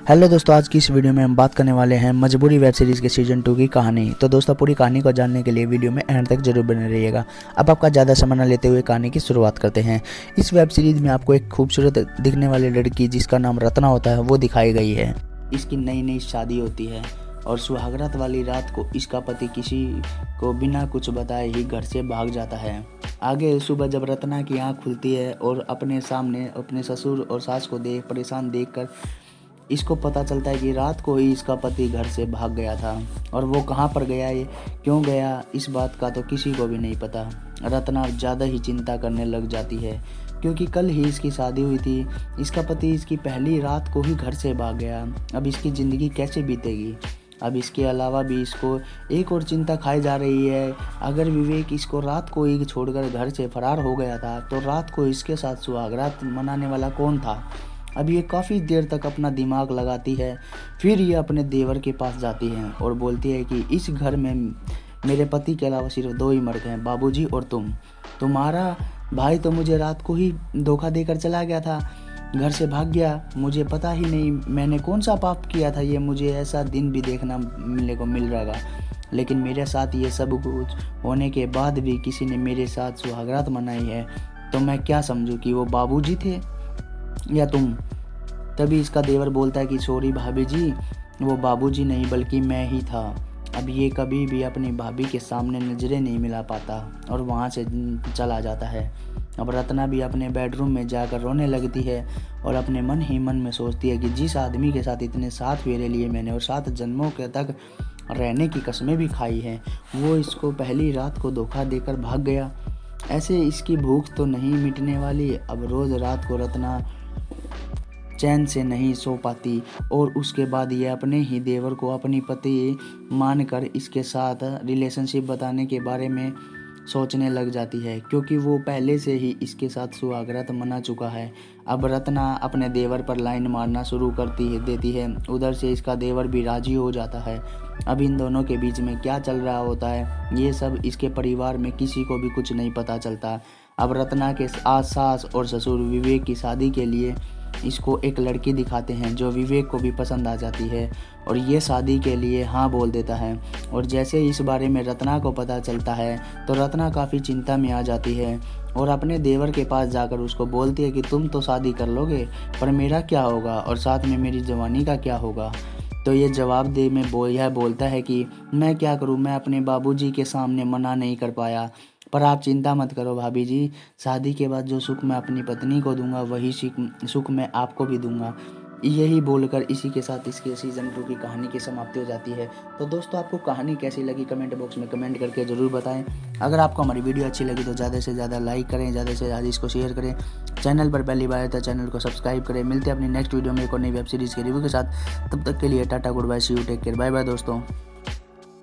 Hello दोस्तों, आज की इस वीडियो में हम बात करने वाले हैं मजबूरी वेब सीरीज़ के सीजन 2 की कहानी। तो दोस्तों, पूरी कहानी को जानने के लिए वीडियो में एंड तक जरूर बने रहिएगा। अब आपका ज़्यादा समय न लेते हुए कहानी की शुरुआत करते हैं। इस वेब सीरीज़ में आपको एक खूबसूरत दिखने वाली लड़की जिसका नाम रत्ना होता है वो दिखाई गई है। इसकी नई नई शादी होती है और सुहागरात वाली रात को इसका पति किसी को बिना कुछ बताए ही घर से भाग जाता है। आगे सुबह जब रत्ना की आँख खुलती है और अपने सामने अपने ससुर और सास को परेशान देखकर इसको पता चलता है कि रात को ही इसका पति घर से भाग गया था और वो कहाँ पर गया, ये क्यों गया, इस बात का तो किसी को भी नहीं पता। रत्ना ज़्यादा ही चिंता करने लग जाती है क्योंकि कल ही इसकी शादी हुई थी। इसका पति इसकी पहली रात को ही घर से भाग गया। अब इसकी ज़िंदगी कैसे बीतेगी। अब इसके अलावा भी इसको एक और चिंता खाई जा रही है। अगर विवेक इसको रात को ही छोड़कर घर से फरार हो गया था तो रात को इसके साथ सुहागरात मनाने वाला कौन था। अब ये काफ़ी देर तक अपना दिमाग लगाती है। फिर ये अपने देवर के पास जाती है और बोलती है कि इस घर में मेरे पति के अलावा सिर्फ 2 ही मर्द हैं, बाबूजी और तुम। तुम्हारा भाई तो मुझे रात को ही धोखा देकर चला गया था, घर से भाग गया। मुझे पता ही नहीं मैंने कौन सा पाप किया था, ये मुझे ऐसा दिन भी देखना मिलने को मिल रहा। लेकिन मेरे साथ ये सब कुछ होने के बाद भी किसी ने मेरे साथ सुहागरात मनाई है, तो मैं क्या समझूं कि वो बाबूजी थे या तुम। तभी इसका देवर बोलता है कि सॉरी भाभी जी, वो बाबूजी नहीं बल्कि मैं ही था। अब ये कभी भी अपनी भाभी के सामने नज़रें नहीं मिला पाता और वहाँ से चला जाता है। अब रत्ना भी अपने बेडरूम में जाकर रोने लगती है और अपने मन ही मन में सोचती है कि जिस आदमी के साथ इतने 7 फेरे लिए मैंने और 7 जन्मों के तक रहने की कसमें भी खाई हैं, वो इसको पहली रात को धोखा देकर भाग गया। ऐसे इसकी भूख तो नहीं मिटने वाली। अब रोज़ रात को रत्ना चैन से नहीं सो पाती और उसके बाद ये अपने ही देवर को अपनी पति मानकर इसके साथ रिलेशनशिप बताने के बारे में सोचने लग जाती है क्योंकि वो पहले से ही इसके साथ सुहागरात मना चुका है। अब रत्ना अपने देवर पर लाइन मारना शुरू देती है। उधर से इसका देवर भी राजी हो जाता है। अब इन दोनों के बीच में क्या चल रहा होता है ये सब इसके परिवार में किसी को भी कुछ नहीं पता चलता। अब रत्ना के सास और ससुर विवेक की शादी के लिए इसको एक लड़की दिखाते हैं जो विवेक को भी पसंद आ जाती है और ये शादी के लिए हाँ बोल देता है। और जैसे इस बारे में रत्ना को पता चलता है तो रत्ना काफ़ी चिंता में आ जाती है और अपने देवर के पास जाकर उसको बोलती है कि तुम तो शादी कर लोगे पर मेरा क्या होगा और साथ में मेरी जवानी का क्या होगा। तो ये जवाब दे में यह बोलता है कि मैं क्या करूँ, मैं अपने बाबूजी के सामने मना नहीं कर पाया, पर आप चिंता मत करो भाभी जी, शादी के बाद जो सुख मैं अपनी पत्नी को दूंगा वही सुख मैं आपको भी दूंगा। यही बोलकर इसी के साथ इसके सीज़न 2 की कहानी की समाप्ति हो जाती है। तो दोस्तों, आपको कहानी कैसी लगी कमेंट बॉक्स में कमेंट करके ज़रूर बताएं। अगर आपको हमारी वीडियो अच्छी लगी तो ज़्यादा से ज़्यादा लाइक करें, ज़्यादा से ज़्यादा इसको शेयर करें। चैनल पर पहली बार है तो चैनल को सब्सक्राइब करें। मिलते हैं अपनी नेक्स्ट वीडियो में एक और नई वेब सीरीज़ के रिव्यू के साथ। तब तक के लिए tata, goodbye, see you, take care, bye bye दोस्तों।